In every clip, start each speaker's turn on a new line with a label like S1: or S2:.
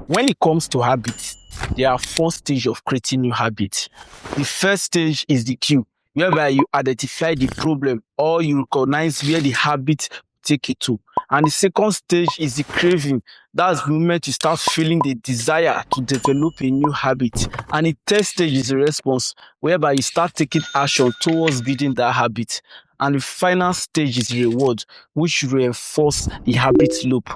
S1: When it comes to habits, there are 4 stages of creating new habits. The first stage is the cue, whereby you identify the problem or you recognize where the habit take you to. And the second stage is the craving. That's the moment you start feeling the desire to develop a new habit. And the third stage is the response, whereby you start taking action towards building that habit. And the final stage is reward, which reinforce the habit loop.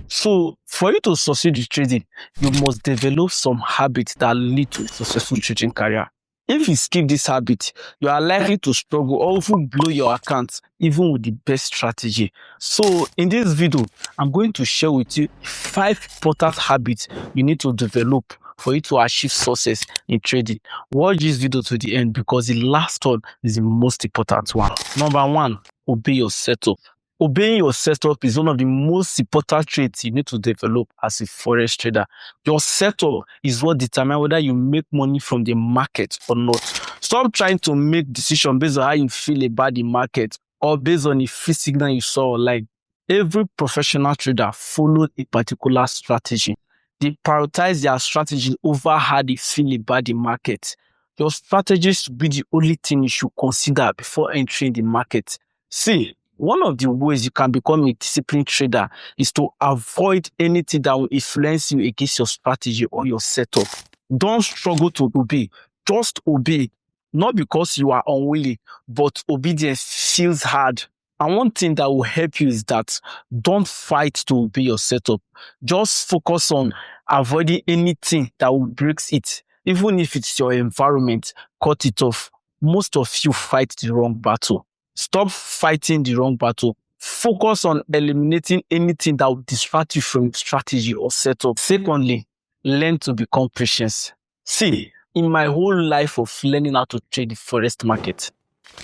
S1: So, for you to succeed with trading, you must develop some habits that lead to a successful trading career. If you skip this habit, you are likely to struggle or even blow your account, even with the best strategy. So, in this video, I'm going to share with you 5 important habits you need to develop for you to achieve success in trading. Watch this video to the end because the last one is the most important one. Number 1, obey your setup. Obeying your setup is one of the most important traits you need to develop as a forex trader. Your setup is what determines whether you make money from the market or not. Stop trying to make decisions based on how you feel about the market or based on the free signal you saw online. Every professional trader followed a particular strategy. They prioritize their strategy over how they feel about the market. Your strategy should be the only thing you should consider before entering the market. See, one of the ways you can become a disciplined trader is to avoid anything that will influence you against your strategy or your setup. Don't struggle to obey. Just obey. Not because you are unwilling, but obedience feels hard. And one thing that will help you is that don't fight to obey your setup. Just focus on avoiding anything that will break it. Even if it's your environment, cut it off. Most of you fight the wrong battle. Stop fighting the wrong battle. Focus on eliminating anything that will distract you from strategy or setup. Secondly, learn to become patient. See, in my whole life of learning how to trade the forex market,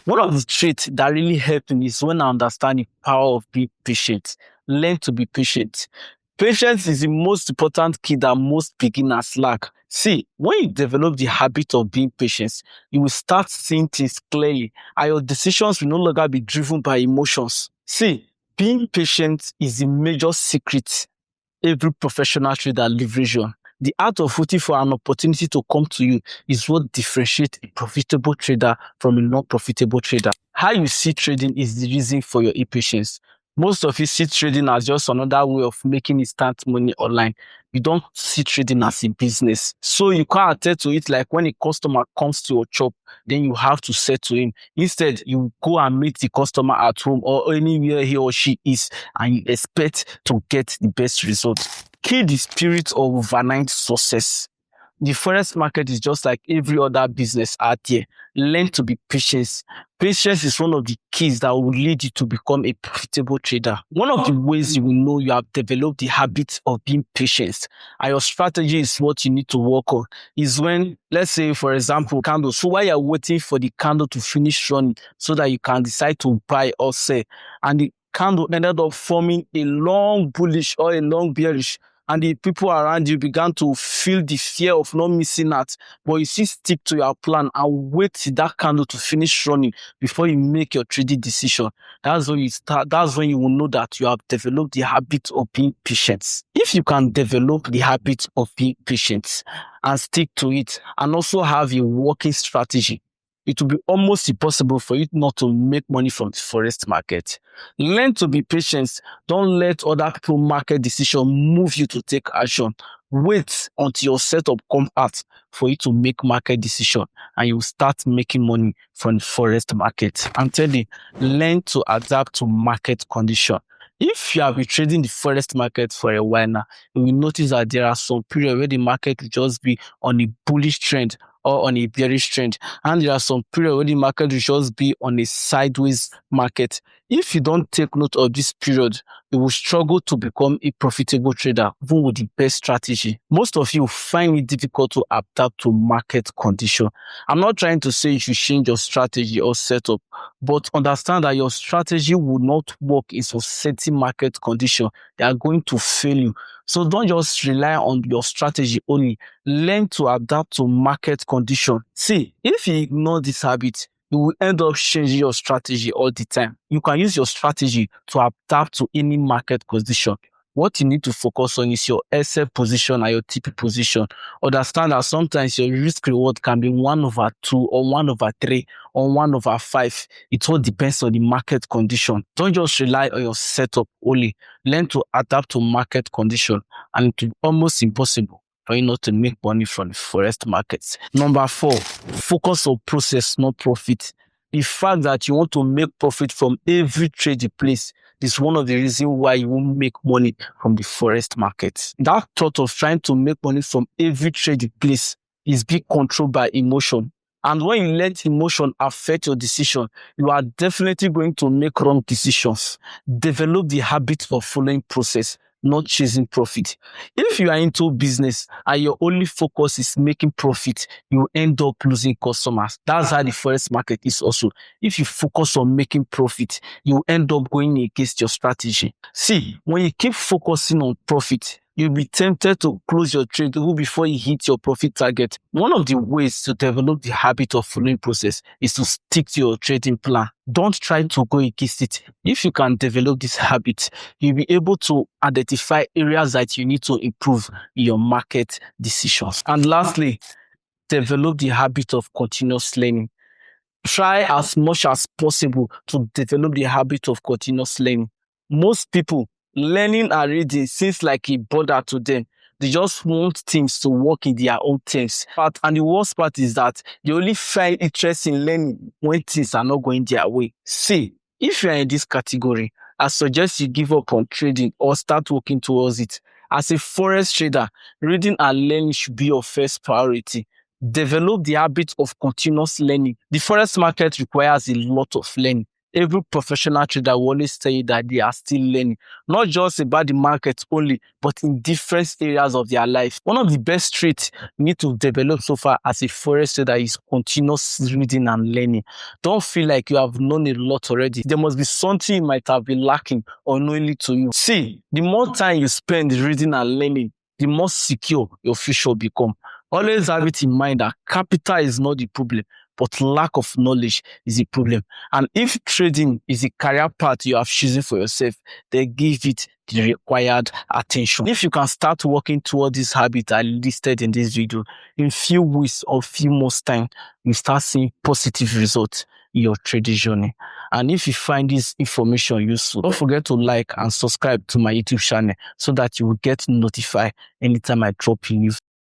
S1: one of the traits that really helped me is when I understand the power of being patient. Learn to be patient. Patience is the most important key that most beginners lack. See, when you develop the habit of being patient, you will start seeing things clearly and your decisions will no longer be driven by emotions. See, being patient is the major secret every professional trader leverage on. The art of waiting for an opportunity to come to you is what differentiates a profitable trader from a non-profitable trader. How you see trading is the reason for your impatience. Most of you see trading as just another way of making instant money online. You don't see trading as a business. So you can't attend to it like when a customer comes to your shop, then you have to say to him. Instead, you go and meet the customer at home or anywhere he or she is and you expect to get the best results. Kill the spirit of overnight success. The forex market is just like every other business out there. Learn to be patient. Patience is one of the keys that will lead you to become a profitable trader. One of the ways you will know you have developed the habit of being patient and your strategy is what you need to work on is when, let's say, for example, candle. So while you're waiting for the candle to finish running so that you can decide to buy or sell, and the candle ended up forming a long bullish or a long bearish, and the people around you began to feel the fear of not missing out, but you still stick to your plan and wait till that candle to finish running before you make your trading decision. That's when you will know that you have developed the habit of being patient. If you can develop the habit of being patient and stick to it and also have a working strategy, it will be almost impossible for you not to make money from the forex market. Learn to be patient. Don't let other people market decision move you to take action. Wait until your setup comes out for you to make market decision and you will start making money from the forex market. I'm telling you, learn to adapt to market condition. If you have been trading the forex market for a while now, you will notice that there are some periods where the market will just be on a bullish trend or on a bearish trend, and there are some periods where the market will just be on a sideways market. If you don't take note of this period, you will struggle to become a profitable trader, even with the best strategy. Most of you find it difficult to adapt to market condition. I'm not trying to say you should change your strategy or setup, but understand that your strategy will not work in some certain market condition. They are going to fail you. So don't just rely on your strategy only. Learn to adapt to market condition. See, if you ignore this habit, you will end up changing your strategy all the time. You can use your strategy to adapt to any market condition. What you need to focus on is your SL position and your TP position. Understand that sometimes your risk reward can be 1/2 or 1/3 or 1/5. It all depends on the market condition. Don't just rely on your setup only. Learn to adapt to market condition, and it will be almost impossible for you not to make money from the forex markets. Number 4, focus on process, not profit. The fact that you want to make profit from every trade you place is one of the reasons why you won't make money from the forex market. That thought of trying to make money from every trade you place is being controlled by emotion. And when you let emotion affect your decision, you are definitely going to make wrong decisions. Develop the habit of following process, not chasing profit. If you are into business and your only focus is making profit, you end up losing customers. That's how the forex market is also. If you focus on making profit, you end up going against your strategy. See, when you keep focusing on profit, you'll be tempted to close your trade even before you hit your profit target. One of the ways to develop the habit of following process is to stick to your trading plan. Don't try to go against it. If you can develop this habit, you'll be able to identify areas that you need to improve in your market decisions. And lastly, develop the habit of continuous learning. Try as much as possible to develop the habit of continuous learning. Most people, learning and reading seems like a bother to them. They just want things to work in their own terms. And the worst part is that they only find interest in learning when things are not going their way. See, if you are in this category, I suggest you give up on trading or start working towards it. As a forex trader, reading and learning should be your first priority. Develop the habit of continuous learning. The forex market requires a lot of learning. Every professional trader will always tell you that they are still learning, not just about the market only, but in different areas of their life. One of the best traits you need to develop so far as a forex trader is continuous reading and learning. Don't feel like you have known a lot already. There must be something you might have been lacking unknowingly to you. See, the more time you spend reading and learning, the more secure your future will become. Always have it in mind that capital is not the problem, but lack of knowledge is the problem. And if trading is a career path you have chosen for yourself, then give it the required attention. If you can start working toward this habit I listed in this video, in few weeks or few months time, you start seeing positive results in your trading journey. And if you find this information useful, don't forget to like and subscribe to my YouTube channel so that you will get notified anytime I drop a new